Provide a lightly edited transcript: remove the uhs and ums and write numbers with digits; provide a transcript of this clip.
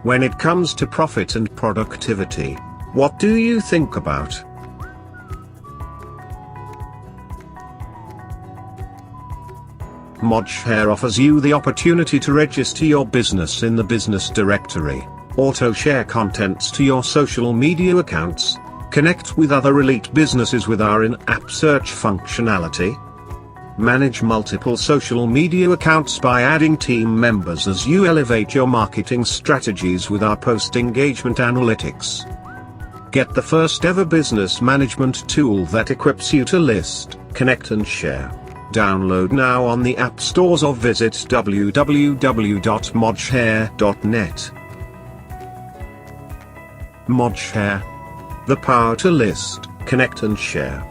When it comes to profit and productivity, what do you think about? ModShare offers you the opportunity to register your business in the business directory, auto-share contents to your social media accounts, connect with other elite businesses with our in-app search functionality, manage multiple social media accounts by adding team members as you elevate your marketing strategies with our post engagement analytics. Get the first ever business management tool that equips you to list, connect and share. Download now on the app stores or visit www.modshare.net. ModShare. The power to list, connect and share.